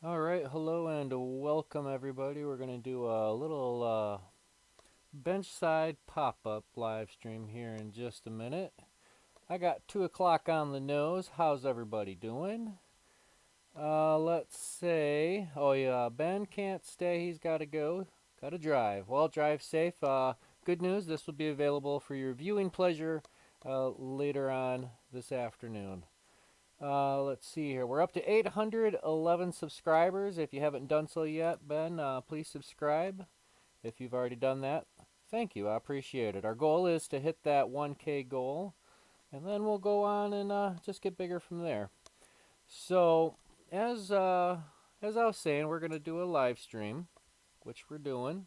All right, hello and welcome everybody. We're going to do a little bench side pop up live stream here in just a minute. I got 2 o'clock on the nose. How's everybody doing? Let's say, oh yeah, Ben can't stay. He's got to go. Got to drive. Well, drive safe. Good news, this will be available for your viewing pleasure later on this afternoon. Let's see here. We're up to 811 subscribers. If you haven't done so yet, Ben, please subscribe. If you've already done that, thank you. I appreciate it. Our goal is to hit that 1K goal, and then we'll go on and just get bigger from there. So, as uh, as I was saying, we're gonna do a live stream, which we're doing,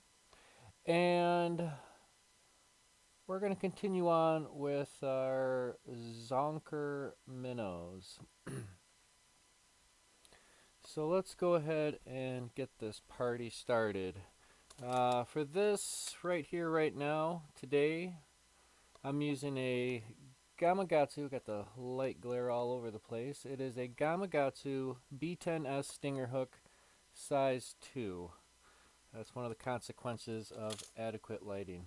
and we're gonna continue on with our Zonker Minnows. So let's go ahead and get this party started. For this right here, right now, today, I'm using a Gamakatsu. Got the light glare all over the place. It is a Gamakatsu B10S stinger hook, size 2. That's one of the consequences of adequate lighting.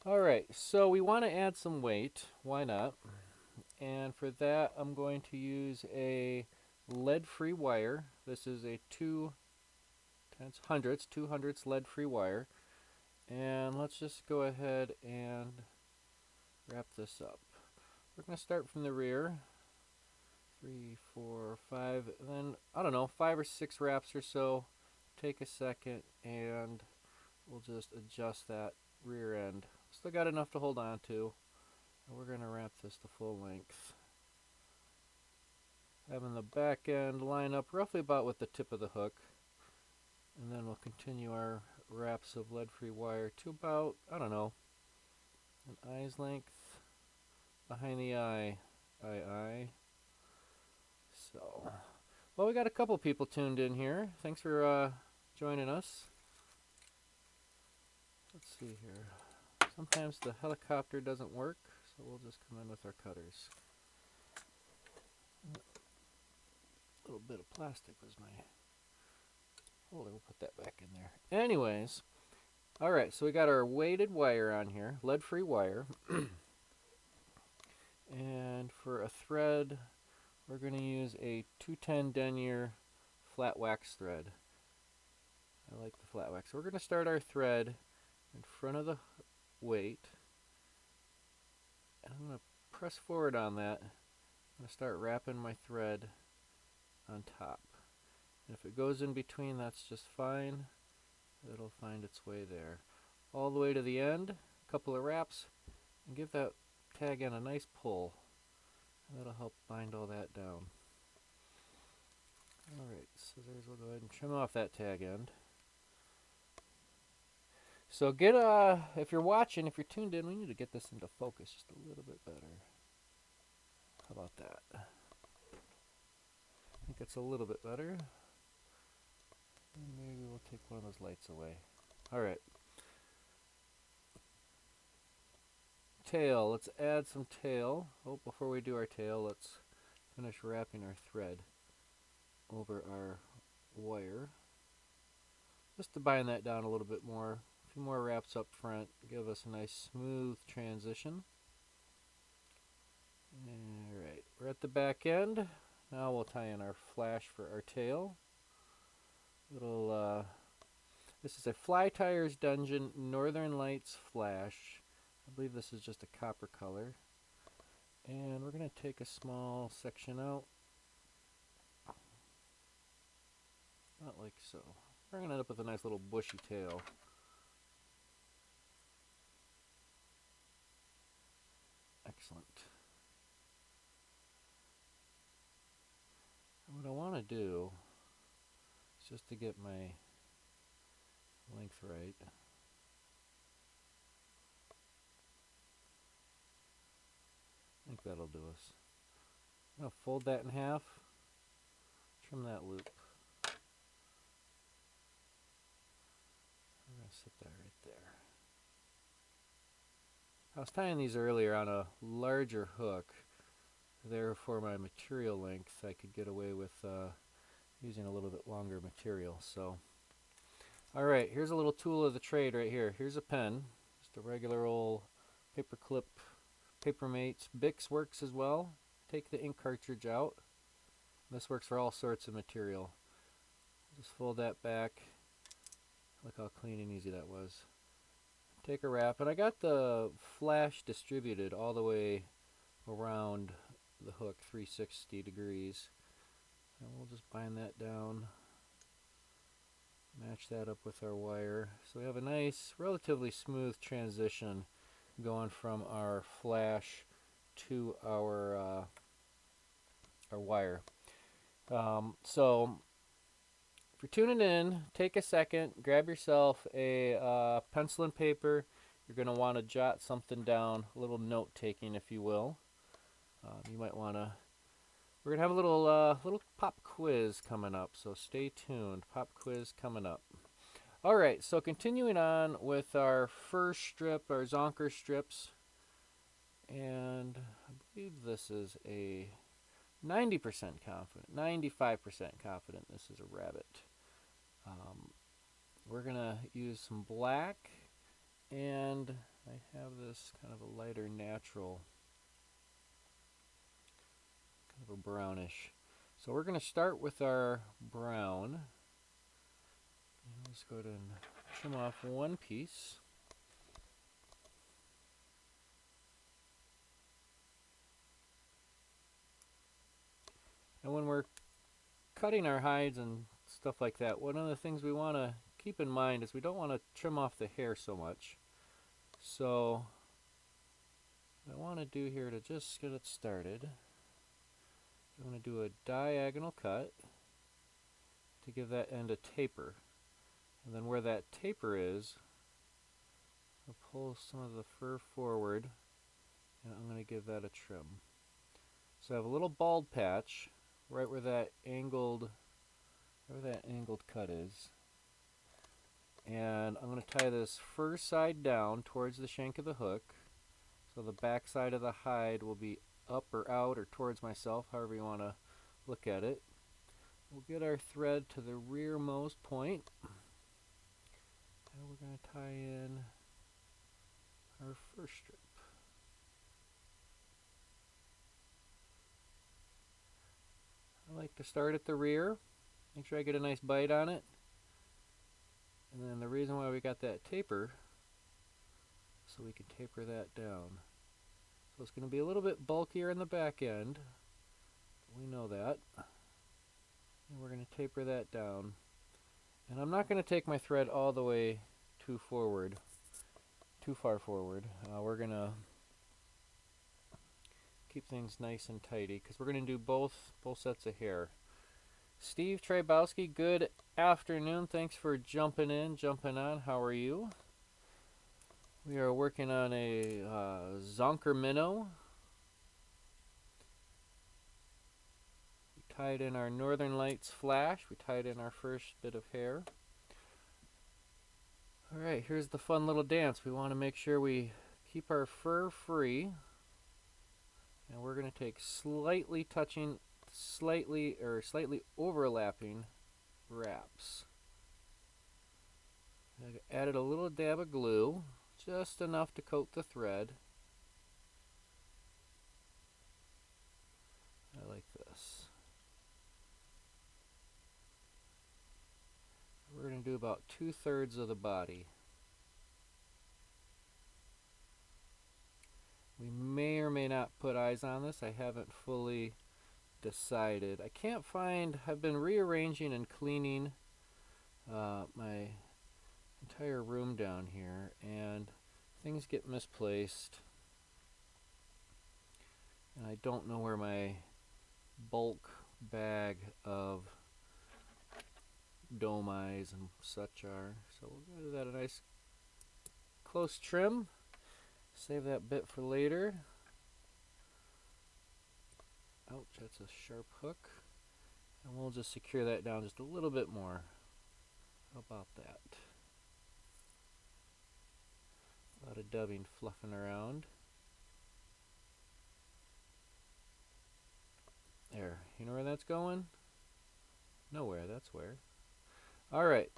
Alright, so we want to add some weight. Why not? And for that, I'm going to use a lead-free wire. This is a 2 hundredths lead-free wire. And let's just go ahead and wrap this up. We're going to start from the rear. 3, 4, 5, and then, I don't know, 5 or 6 wraps or so. Take a second and we'll just adjust that rear end. Still got enough to hold on to. And we're going to wrap this to full length. Having the back end line up roughly about with the tip of the hook. And then we'll continue our wraps of lead-free wire to about, I don't know, an eye's length behind the eye. Eye. So, well, we got a couple people tuned in here. Thanks for joining us. Let's see here. Sometimes the helicopter doesn't work, so we'll just come in with our cutters. A little bit of plastic was my holder. We'll put that back in there. Anyways, all right, so we got our weighted wire on here, lead-free wire. And for a thread, we're going to use a 210 denier flat wax thread. I like the flat wax. So we're going to start our thread in front of the weight. And I'm going to press forward on that. I'm going to start wrapping my thread on top. And if it goes in between, that's just fine. It'll find its way there. All the way to the end, a couple of wraps, and give that tag end a nice pull. That'll help bind all that down. Alright, scissors, we'll go ahead and trim off that tag end. So if you're watching, if you're tuned in, we need to get this into focus just a little bit better. How about that? I think it's a little bit better. And maybe we'll take one of those lights away. Alright. Tail, let's add some tail. Oh, before we do our tail, let's finish wrapping our thread over our wire. Just to bind that down a little bit more. A few more wraps up front, give us a nice smooth transition. Alright, we're at the back end. Now we'll tie in our flash for our tail. This is a Fly Tires Dungeon Northern Lights flash. I believe this is just a copper color. And we're going to take a small section out. Not like so. We're going to end up with a nice little bushy tail. Excellent. And what I want to do is just to get my length right. I think that'll do us. I'm going to fold that in half, trim that loop. I'm going to set that right there. I was tying these earlier on a larger hook. there for my material length, I could get away with using a little bit longer material. So, all right, here's a little tool of the trade right here. Here's a pen, just a regular old paper clip, Papermate. Bics works as well. Take the ink cartridge out. This works for all sorts of material. Just fold that back. Look how clean and easy that was. Take a wrap, and I got the flash distributed all the way around the hook, 360 degrees. And we'll just bind that down, match that up with our wire. So we have a nice, relatively smooth transition going from our flash to our wire. So if you're tuning in, take a second, grab yourself a pencil and paper. You're going to want to jot something down, a little note taking, if you will. You might want to. We're going to have a little pop quiz coming up, so stay tuned. Pop quiz coming up. All right, so continuing on with our first strip, our Zonker strips, and I believe this is a 90% confident, 95% confident this is a rabbit. We're going to use some black, and I have this kind of a lighter natural, kind of a brownish. So we're going to start with our brown. And let's go ahead and trim off one piece. And when we're cutting our hides and stuff like that, one of the things we want to keep in mind is we don't want to trim off the hair so much. So what I want to do here to just get it started, I'm going to do a diagonal cut to give that end a taper. And then where that taper is, I'll pull some of the fur forward, and I'm going to give that a trim. So I have a little bald patch right where that angled cut is. And I'm going to tie this fur side down towards the shank of the hook. So the back side of the hide will be up or out or towards myself, however you want to look at it. We'll get our thread to the rearmost point. And we're going to tie in our first strip. I like to start at the rear, make sure I get a nice bite on it. And then the reason why we got that taper, so we can taper that down. So it's going to be a little bit bulkier in the back end. We know that. And we're going to taper that down. And I'm not going to take my thread all the way too far forward. We're going to keep things nice and tidy because we're going to do both sets of hair. Steve Trabowski, good afternoon. Thanks for jumping on. How are you? We are working on a Zonker Minnow. We tied in our Northern Lights flash. We tied in our first bit of hair. All right, here's the fun little dance. We want to make sure we keep our fur free. And we're going to take slightly overlapping wraps. I added a little dab of glue, just enough to coat the thread. I like this. We're going to do about 2/3 of the body. We may or may not put eyes on this. I haven't fully decided. I've been rearranging and cleaning my entire room down here, and things get misplaced. And I don't know where my bulk bag of dome eyes and such are. So we'll give that a nice close trim. Save that bit for later. Ouch, that's a sharp hook. And we'll just secure that down just a little bit more. How about that? A lot of dubbing fluffing around. You know where that's going? Nowhere, that's where. Alright,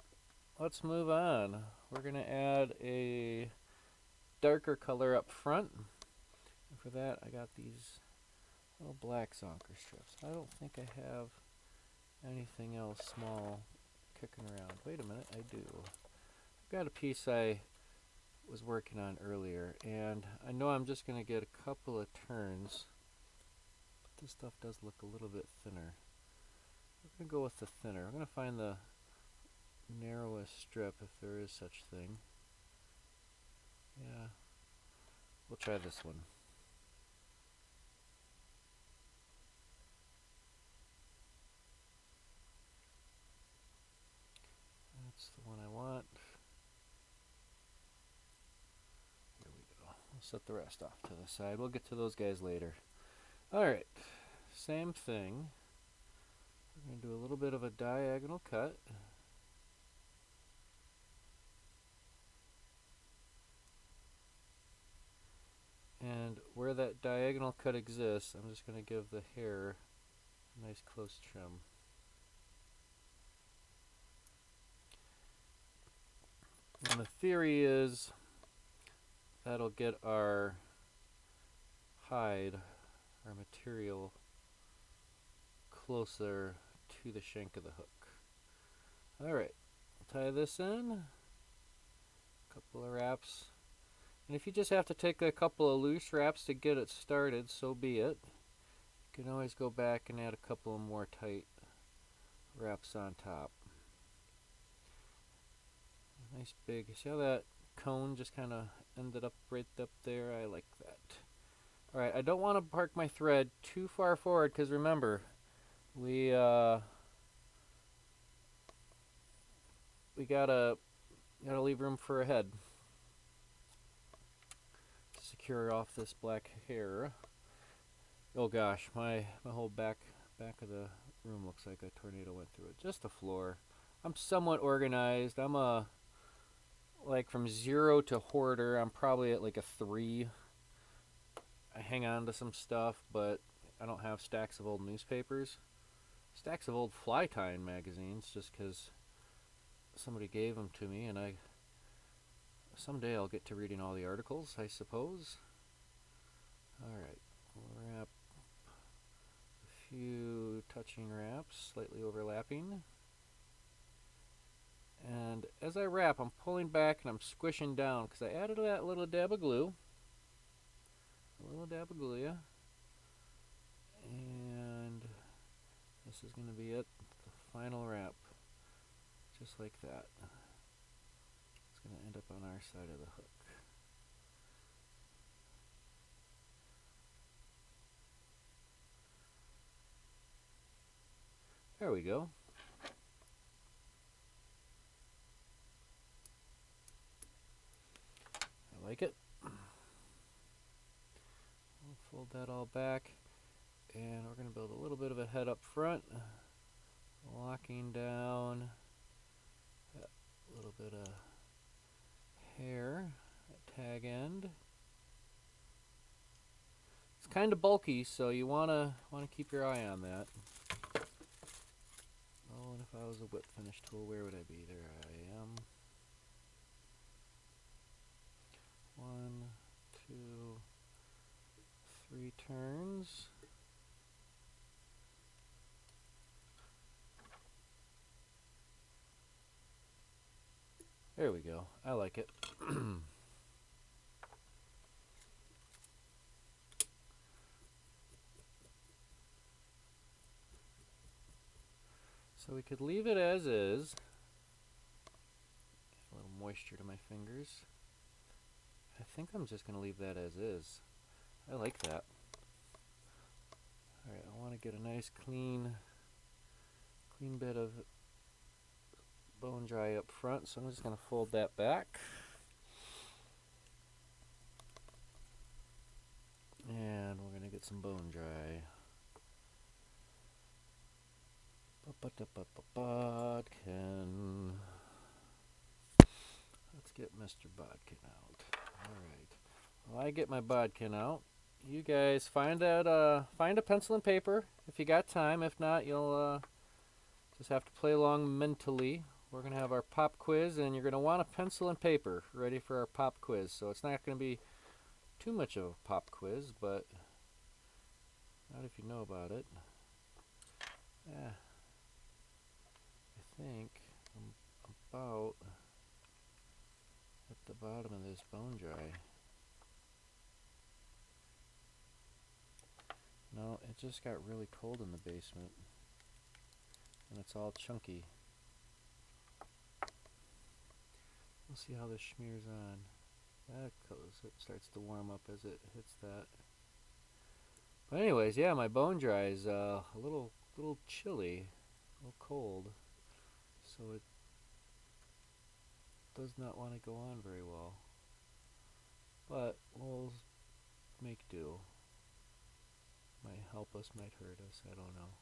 let's move on. We're going to add a darker color up front. And for that, I got these little black Zonker strips. I don't think I have anything else small kicking around. Wait a minute, I do. I've got a piece I was working on earlier, and I know I'm just going to get a couple of turns. But this stuff does look a little bit thinner. We're going to go with the thinner. I'm going to find the narrowest strip, if there is such thing. Yeah, we'll try this one. That's the one I want. Here we go. We'll set the rest off to the side. We'll get to those guys later. Alright, same thing. We're going to do a little bit of a diagonal cut. And where that diagonal cut exists, I'm just going to give the hair a nice close trim. And the theory is that'll get our hide, our material, closer to the shank of the hook. Alright, tie this in. A couple of wraps. And if you just have to take a couple of loose wraps to get it started, so be it. You can always go back and add a couple of more tight wraps on top. Nice big, see how that cone just kind of ended up right up there? I like that. Alright, I don't want to park my thread too far forward, because remember, we gotta leave room for a head to secure off this black hair. Oh gosh, my whole back of the room looks like a tornado went through it. Just the floor. I'm somewhat organized. I'm like from 0 to hoarder. I'm probably at like a 3. I hang on to some stuff, but I don't have stacks of old newspapers. Stacks of old fly tying magazines, just because somebody gave them to me, and someday I'll get to reading all the articles, I suppose. Alright, we'll wrap a few touching wraps, slightly overlapping. And as I wrap, I'm pulling back and I'm squishing down, because I added that little dab of glue. A little dab of glue, and this is going to be it, the final wrap, just like that. It's going to end up on our side of the hook. There we go. I like it. We'll fold that all back, and we're going to build a little bit of a head up front, locking down that little bit of hair at tag end. It's kind of bulky, so you want to keep your eye on that. Oh, and if I was a whip finish tool, where would I be? There I am. 1, 2, 3 turns. There we go. I like it. So we could leave it as is. A little moisture to my fingers. I think I'm just going to leave that as is. I like that. Alright, I want to get a nice clean bit of bone dry up front, so I'm just going to fold that back. And we're going to get some bone dry. Bodkin. Let's get Mr. Bodkin out. Alright. Well, I get my bodkin out. you guys find that find a pencil and paper if you got time. If not, you'll just have to play along mentally. We're gonna have our pop quiz, and you're gonna want a pencil and paper ready for our pop quiz. So it's not gonna be too much of a pop quiz, but not if you know about it. Yeah, I think I'm about at the bottom of this bone dry. No, it just got really cold in the basement, and it's all chunky. We'll see how this smears on. That goes. It starts to warm up as it hits that. But anyways, yeah, my bone dry is a little chilly, a little cold, so it does not want to go on very well. But we'll make do. Might help us, might hurt us. I don't know.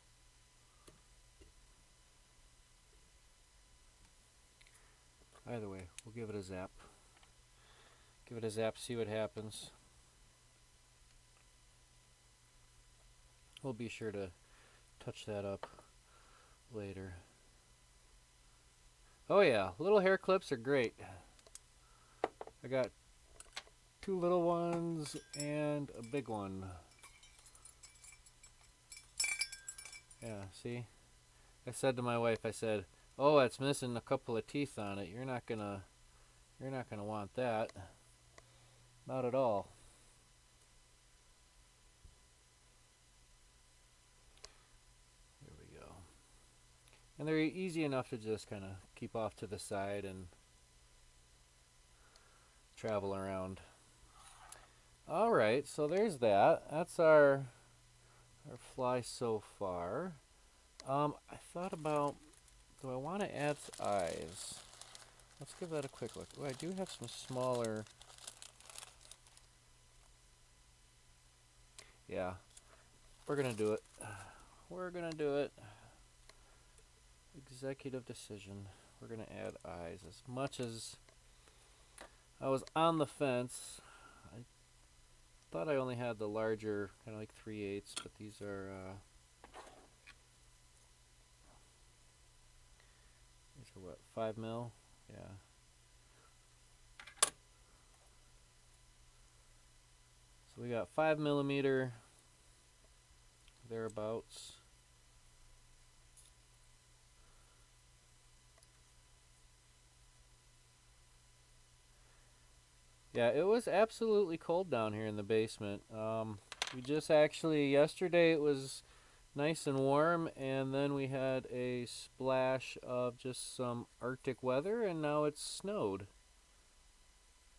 Either way, we'll give it a zap. Give it a zap, see what happens. We'll be sure to touch that up later. Oh yeah, little hair clips are great. I got 2 little ones and a big one. Yeah, see? I said to my wife, I said, "Oh, it's missing a couple of teeth on it. You're not gonna want that. Not at all." There we go. And they're easy enough to just kind of keep off to the side and travel around. All right, so there's that. That's our fly so far. I thought about, do I want to add eyes? Let's give that a quick look. Oh, I do have some smaller. Yeah, we're gonna do it. We're gonna do it. Executive decision. We're gonna add eyes. As much as I was on the fence, I thought I only had the larger, kind of like 3/8, but these are what, 5 mil? Yeah. So we got 5 millimeter thereabouts. Yeah, it was absolutely cold down here in the basement. We just actually, yesterday it was nice and warm, and then we had a splash of just some Arctic weather, and now it's snowed.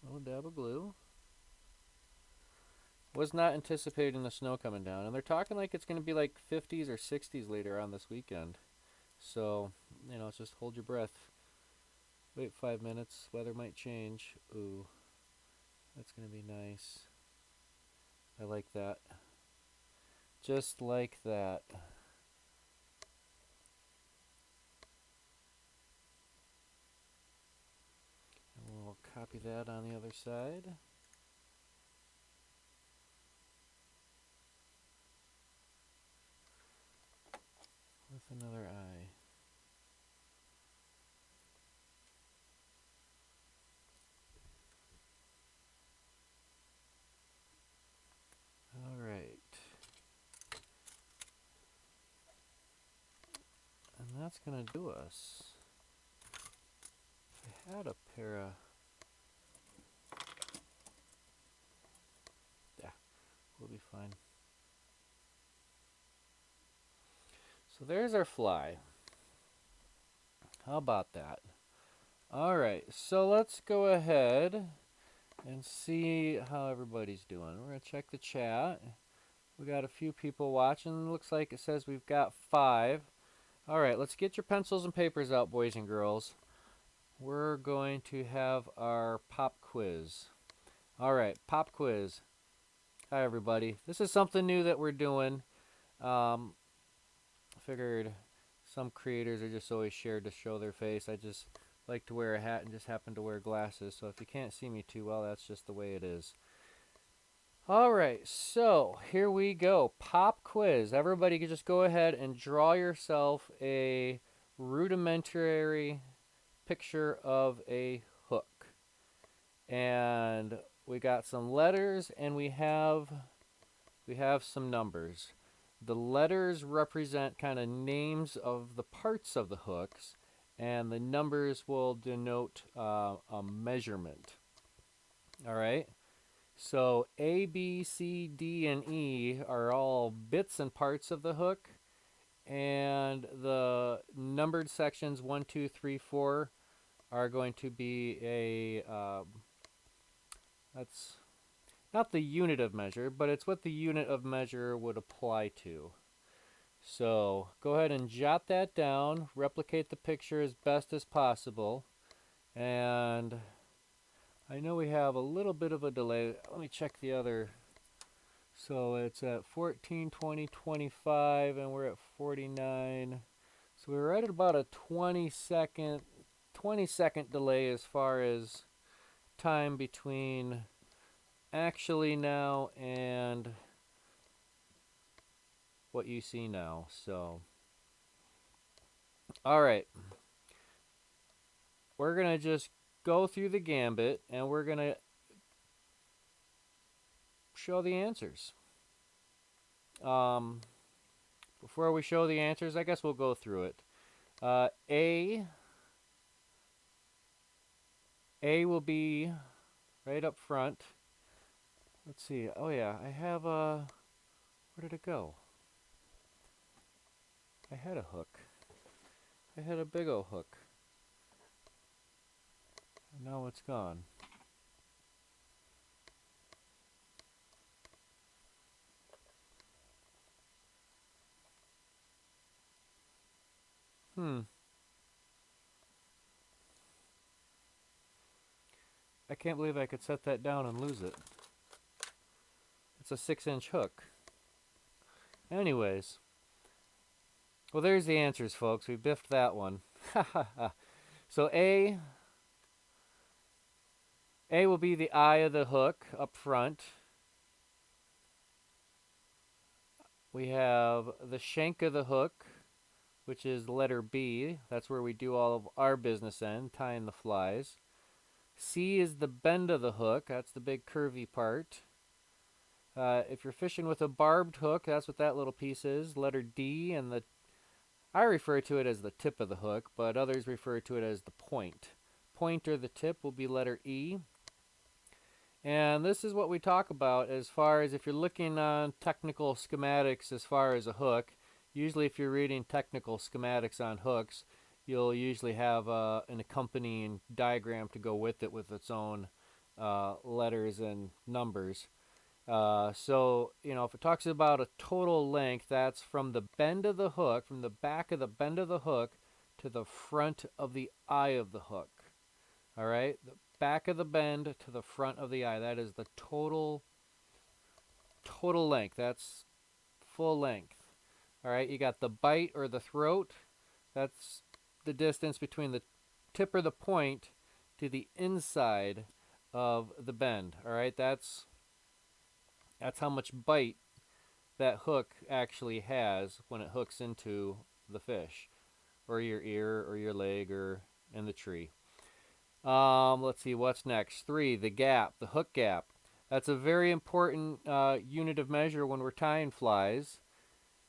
Oh, dab of glue. Was not anticipating the snow coming down, and they're talking like it's going to be like 50s or 60s later on this weekend. So, just hold your breath. Wait 5 minutes, weather might change. Ooh, that's going to be nice. I like that. Just like that. And we'll copy that on the other side. With another eye. Alright. And that's going to do us. If I had a pair of... Yeah, we'll be fine. So there's our fly. How about that? Alright, so let's go ahead and see how everybody's doing. We're going to check the chat. We got a few people watching. Looks like it says we've got 5. Alright, let's get your pencils and papers out, boys and girls. We're going to have our pop quiz. Alright, pop quiz. Hi, everybody. This is something new that we're doing. Figured some creators are just always shared to show their face. I just like to wear a hat and just happen to wear glasses. So if you can't see me too well, that's just the way it is. All right, so here we go. Pop quiz. Everybody can just go ahead and draw yourself a rudimentary picture of a hook. And we got some letters and we have some numbers. The letters represent kind of names of the parts of the hooks, and the numbers will denote a measurement. All right. So A, B, C, D, and E are all bits and parts of the hook, and the numbered sections 1, 2, 3, 4 are going to be that's not the unit of measure, but it's what the unit of measure would apply to. So go ahead and jot that down, replicate the picture as best as possible, and I know we have a little bit of a delay. Let me check the other. So it's at 14, 20, 25, and we're at 49. So we're right at about a 20-second delay as far as time between actually now and what you see now. So, all right, we're gonna just go through the gambit and we're gonna show the answers. Um, Before we show the answers, I guess we'll go through it. A will be right up front. Let's see. Oh yeah, I have a. Where did it go? I had a hook. I had a big old hook. And now it's gone. Hmm. I can't believe I could set that down and lose it. It's a 6-inch hook. Anyways. Well, there's the answers, folks. We biffed that one. So A will be the eye of the hook up front. We have the shank of the hook, which is letter B. That's where we do all of our business in, tying the flies. C is the bend of the hook. That's the big curvy part. If you're fishing with a barbed hook, that's what that little piece is. Letter D, and I refer to it as the tip of the hook, but others refer to it as the point. Point or the tip will be letter E. And this is what we talk about as far as if you're looking on technical schematics as far as a hook. Usually if you're reading technical schematics on hooks, you'll usually have an accompanying diagram to go with it with its own letters and numbers. So, if it talks about a total length, that's from the bend of the hook, from the back of the bend of the hook to the front of the eye of the hook. All right? The back of the bend to the front of the eye. That is the total length. That's full length. All right? You got the bite or the throat. That's the distance between the tip or the point to the inside of the bend. All right? That's how much bite that hook actually has when it hooks into the fish or your ear or your leg or in the tree. Let's see, what's next? 3, the gap, the hook gap. That's a very important unit of measure when we're tying flies.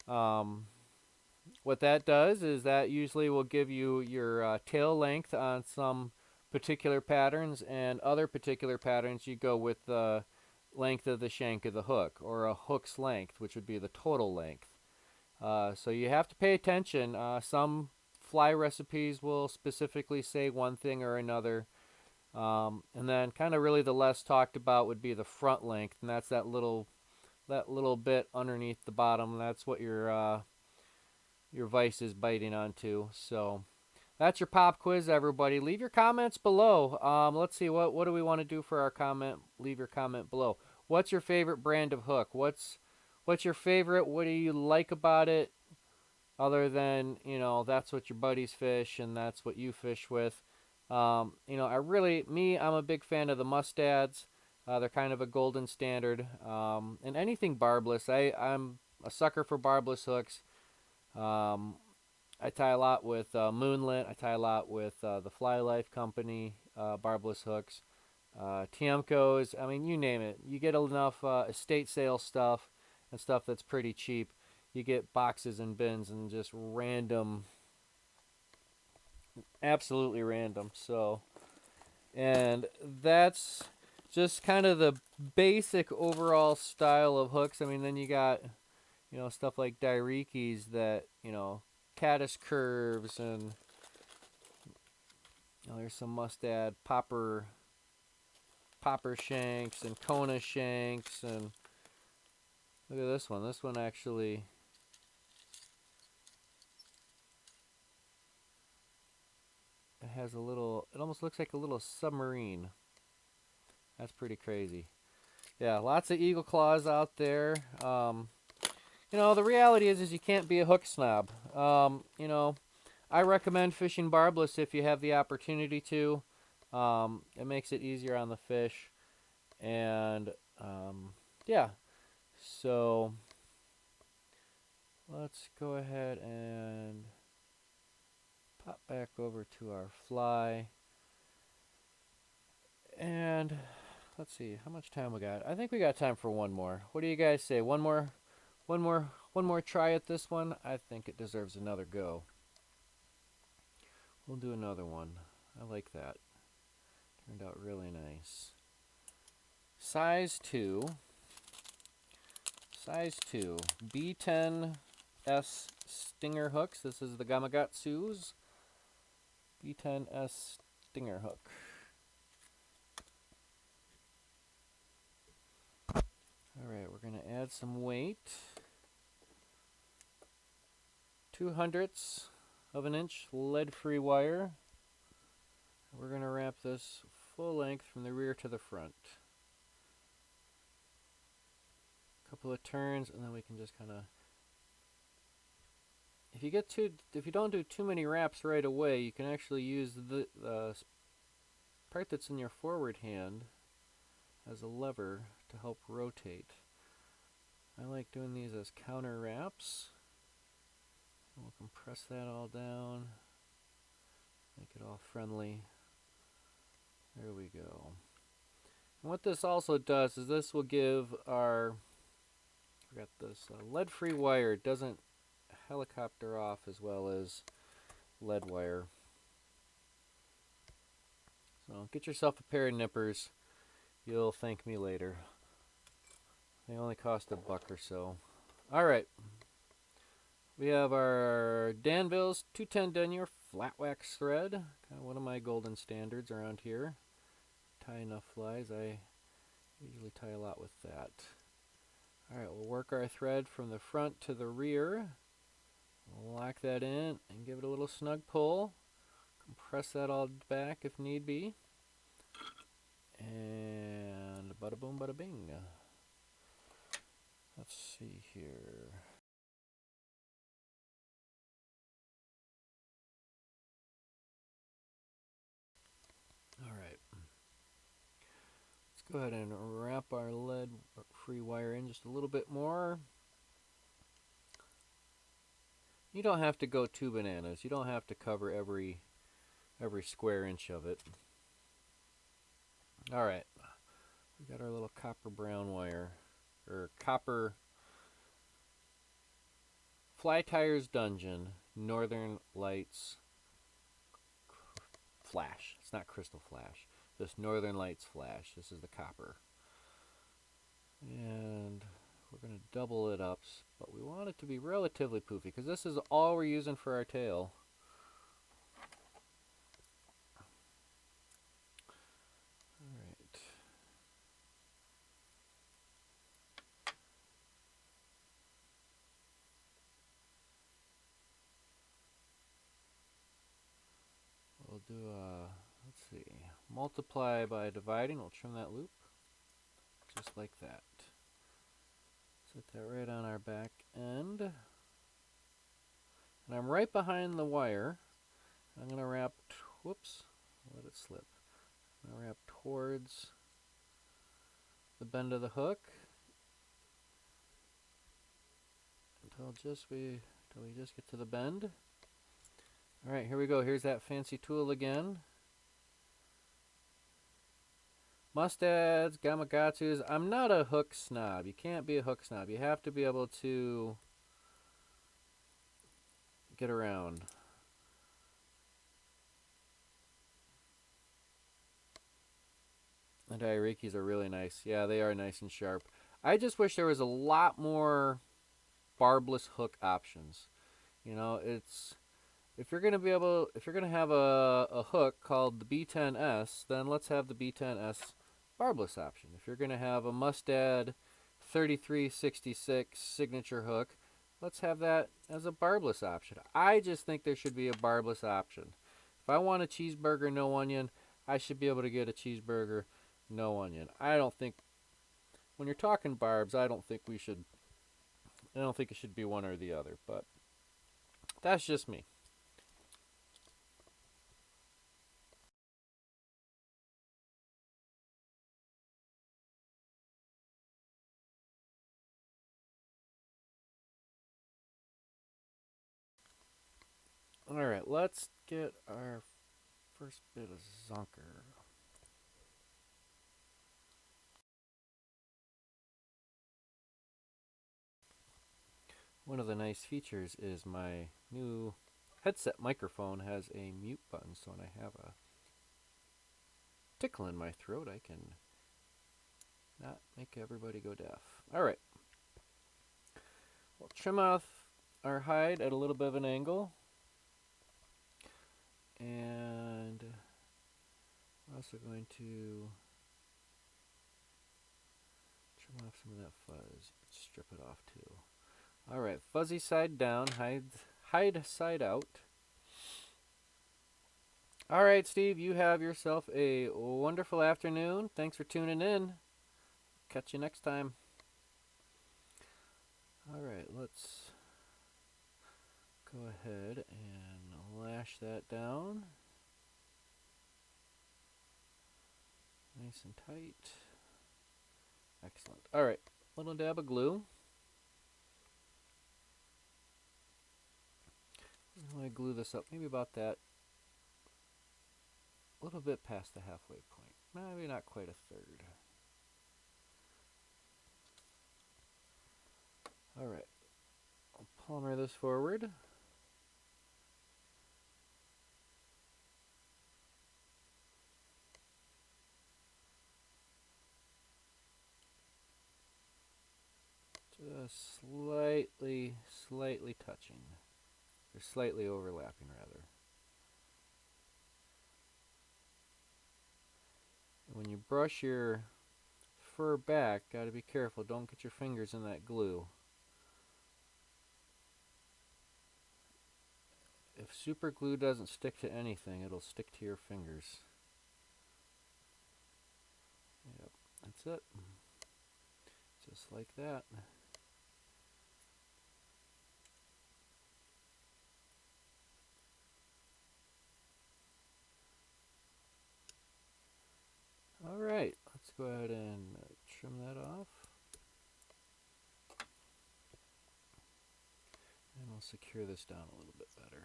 What that does is that usually will give you your tail length on some particular patterns, and other particular patterns you go with the length of the shank of the hook, or a hook's length, which would be the total length. So you have to pay attention. Some fly recipes will specifically say one thing or another. And then kind of really the less talked about would be the front length, and that's that little bit underneath the bottom. That's what your vise is biting onto. So that's your pop quiz, everybody. Leave your comments below. Let's see, what do we want to do for our comment? Leave your comment below. What's your favorite brand of hook? What's your favorite? What do you like about it? Other than, that's what your buddies fish and that's what you fish with. I'm a big fan of the mustads. They're kind of a golden standard. And anything barbless, I'm a sucker for barbless hooks. Um, I tie a lot with Moonlit. I tie a lot with the Fly Life Company barbless hooks. Tiemco's, I mean, you name it. You get enough estate sale stuff and stuff that's pretty cheap. You get boxes and bins and just random, absolutely random. So, and that's just kind of the basic overall style of hooks. I mean, then you got, stuff like Dairikis that, caddis curves and, there's some mustad popper shanks and Kona shanks, and look at this one. This one actually, it has a little, it almost looks like a little submarine. That's pretty crazy. Yeah, lots of eagle claws out there. The reality is you can't be a hook snob. I recommend fishing barbless if you have the opportunity to. It makes it easier on the fish. And, yeah. So, let's go ahead and pop back over to our fly. And let's see how much time we got. I think we got time for one more. What do you guys say? One more try at this one. I think it deserves another go. We'll do another one. I like that. Turned out really nice. Size 2. B10S Stinger hooks. This is the Gamakatsu's B10S Stinger hook. Alright, we're going to add some weight. 2/100 of an inch lead-free wire. We're going to wrap this full length from the rear to the front. A couple of turns, and then we can just kind of, if you don't do too many wraps right away, you can actually use the part that's in your forward hand as a lever to help rotate. I like doing these as counter wraps. We'll compress that all down, make it all friendly. There we go. And what this also does is this will give our, forgot this, lead-free wire doesn't helicopter off as well as lead wire. So get yourself a pair of nippers. You'll thank me later. They only cost $1 or so. Alright. We have our Danville's 210 denier flat wax thread. Kind of one of my golden standards around here. Tie enough flies. I usually tie a lot with that. Alright, we'll work our thread from the front to the rear. We'll lock that in and give it a little snug pull. Compress that all back if need be. And bada boom, bada bing. Let's see here. Alright. Let's go ahead and wrap our lead-free wire in just a little bit more. You don't have to go too bananas. You don't have to cover every square inch of it. Alright. We got our little copper brown wire. Or copper Fly Tires Dungeon Northern Lights Flash. It's not Crystal Flash. This Northern Lights Flash. This is the copper. And we're going to double it up, but we want it to be relatively poofy because this is all we're using for our tail. Alright. We'll do let's see, multiply by dividing. We'll trim that loop just like that. Set that right on our back end. And I'm right behind the wire. I'm going to wrap, whoops, let it slip. I'm going to wrap towards the bend of the hook until we just get to the bend. All right, here we go. Here's that fancy tool again. Mustads, Gamakatsus. I'm not a hook snob. You can't be a hook snob. You have to be able to get around. The Diarikis are really nice. Yeah, they are nice and sharp. I just wish there was a lot more barbless hook options. You know, it's if you're gonna have a hook called the B10S, then let's have the B10S barbless option. If you're gonna have a Mustad 3366 signature hook, let's have that as a barbless option. I just think there should be a barbless option. If I want a cheeseburger no onion, I should be able to get a cheeseburger no onion. I don't think when you're talking barbs, I don't think it should be one or the other, but that's just me. Alright, let's get our first bit of Zonker. One of the nice features is my new headset microphone has a mute button, so when I have a tickle in my throat, I can not make everybody go deaf. Alright, we'll trim off our hide at a little bit of an angle. And we're also going to trim off some of that fuzz, strip it off too. Alright, fuzzy side down, hide side out. Alright, Steve, you have yourself a wonderful afternoon. Thanks for tuning in. Catch you next time. Alright, let's go ahead and lash that down. Nice and tight. Excellent. Alright, little dab of glue. I'm going to glue this up maybe about that, a little bit past the halfway point. Maybe not quite a third. Alright, I'll palmer this forward. Just slightly touching. Or slightly overlapping, rather. When you brush your fur back, gotta be careful. Don't get your fingers in that glue. If super glue doesn't stick to anything, it'll stick to your fingers. Yep, that's it. Just like that. Alright, let's go ahead and trim that off. And we'll secure this down a little bit better.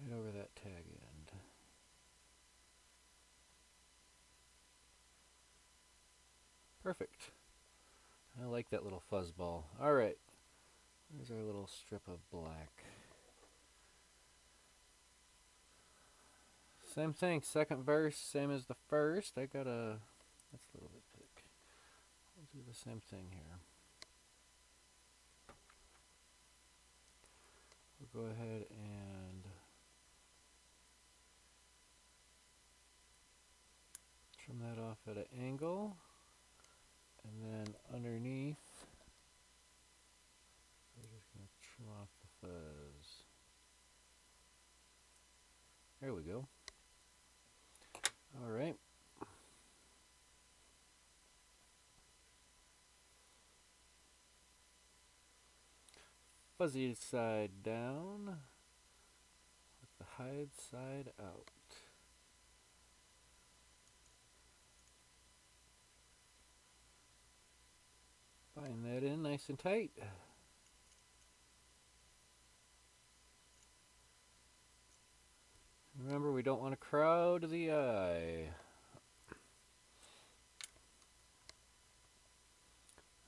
Right over that tag end. Perfect. I like that little fuzzball. Alright, there's our little strip of black. Same thing, second verse, same as the first. That's a little bit thick. We'll do the same thing here. We'll go ahead and trim that off at an angle. And then underneath, we're just going to trim off the fuzz. There we go. Alright. Fuzzy side down with the hide side out. nice and tight. Remember, we don't want to crowd the eye.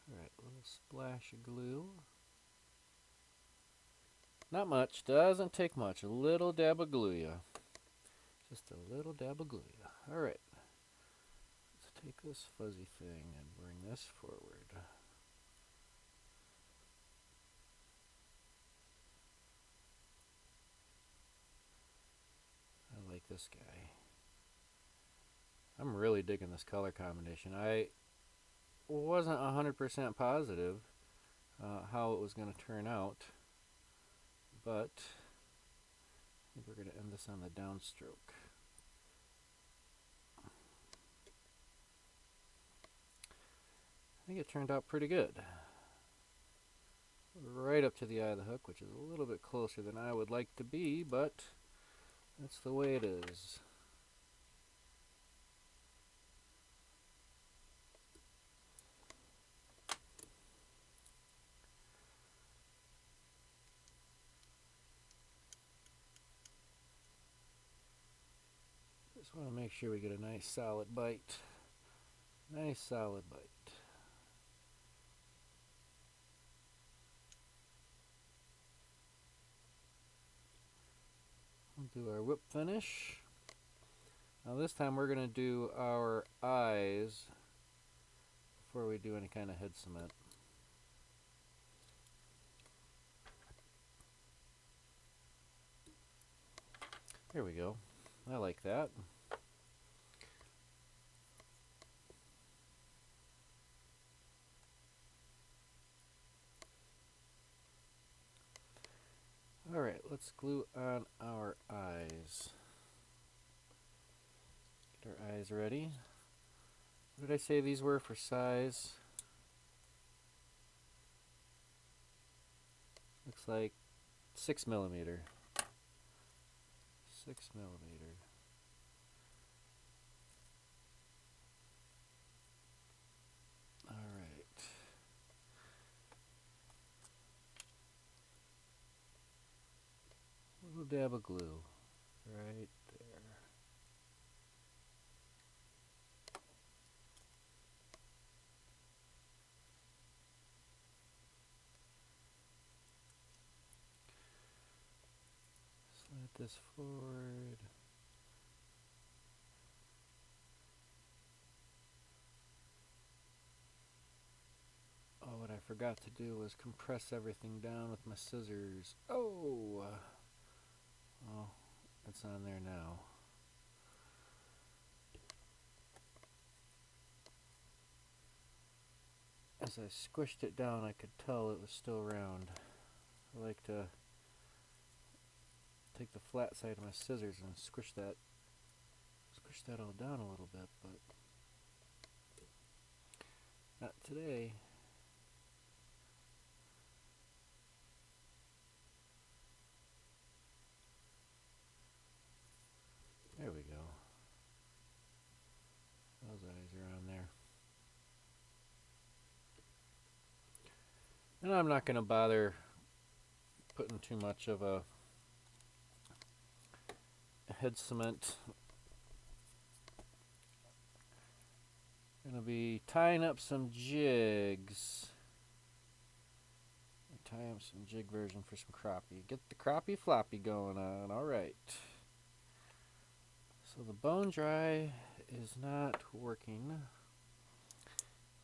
Alright, a little splash of glue. Not much, doesn't take much. A little dab of glue, yeah. Just a little dab of glue. Alright, let's take this fuzzy thing and bring this forward. I like this guy. I'm really digging this color combination. I wasn't 100% positive how it was going to turn out, but I think we're going to end this on the downstroke. I think it turned out pretty good. Right up to the eye of the hook, which is a little bit closer than I would like to be, but that's the way it is. Just want to make sure we get a nice solid bite. Nice solid bite. We'll do our whip finish. Now this time we're going to do our eyes before we do any kind of head cement. There we go. I like that. Alright, let's glue on our eyes. Get our eyes ready. What did I say these were for size? Looks like 6mm. 6mm. Alright. A little dab of glue right there. Slide this forward. Oh, what I forgot to do was compress everything down with my scissors. Oh! Oh, it's on there now. As I squished it down, I could tell it was still round. I like to take the flat side of my scissors and squish that all down a little bit, but not today. There we go. Those eyes are on there. And I'm not going to bother putting too much of a head cement. Going to be tying up some jigs. Tie up some jig version for some crappie. Get the crappie floppy going on. Alright. So the bone dry is not working.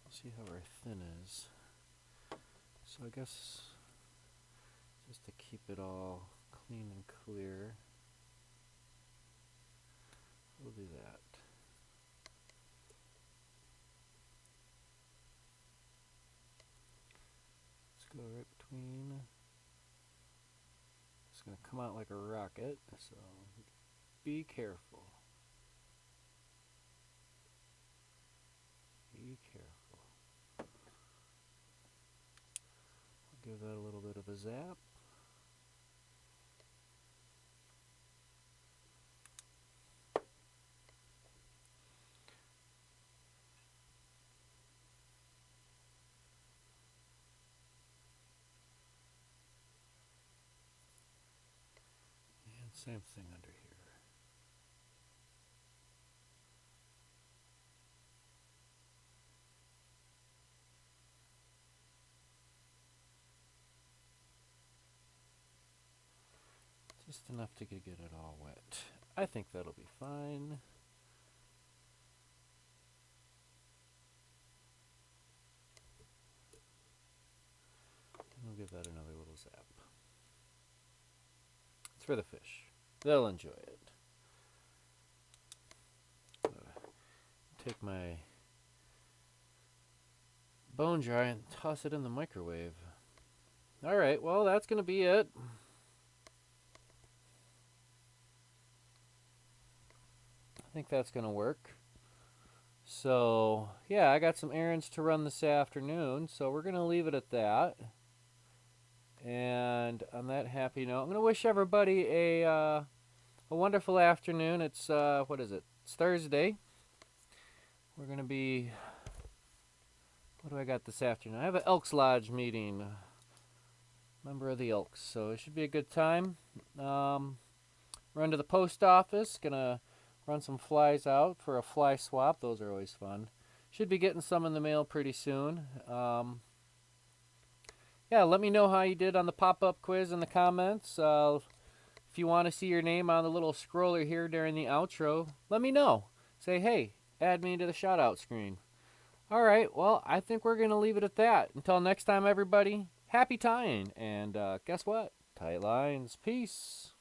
Let's see how our thin is. So I guess just to keep it all clean and clear, we'll do that. Let's go right between. It's going to come out like a rocket, so be careful. Be careful. Give that a little bit of a zap. Same thing under here. Just enough to get it all wet. I think that'll be fine. We'll give that another little zap. It's for the fish. They'll enjoy it. Take my bone dry and toss it in the microwave. Alright, well, that's going to be it. I think that's going to work. So, yeah, I got some errands to run this afternoon, so we're going to leave it at that. And on that happy note, I'm going to wish everybody a wonderful afternoon. It's, what is it? It's Thursday. We're going to be, what do I got this afternoon? I have an Elks Lodge meeting. Member of the Elks, so it should be a good time. Run to the post office. Going to run some flies out for a fly swap. Those are always fun. Should be getting some in the mail pretty soon. Yeah, let me know how you did on the pop-up quiz in the comments. If you want to see your name on the little scroller here during the outro, let me know. Say, hey, add me to the shout-out screen. All right, well, I think we're going to leave it at that. Until next time, everybody, happy tying. And guess what? Tight lines. Peace.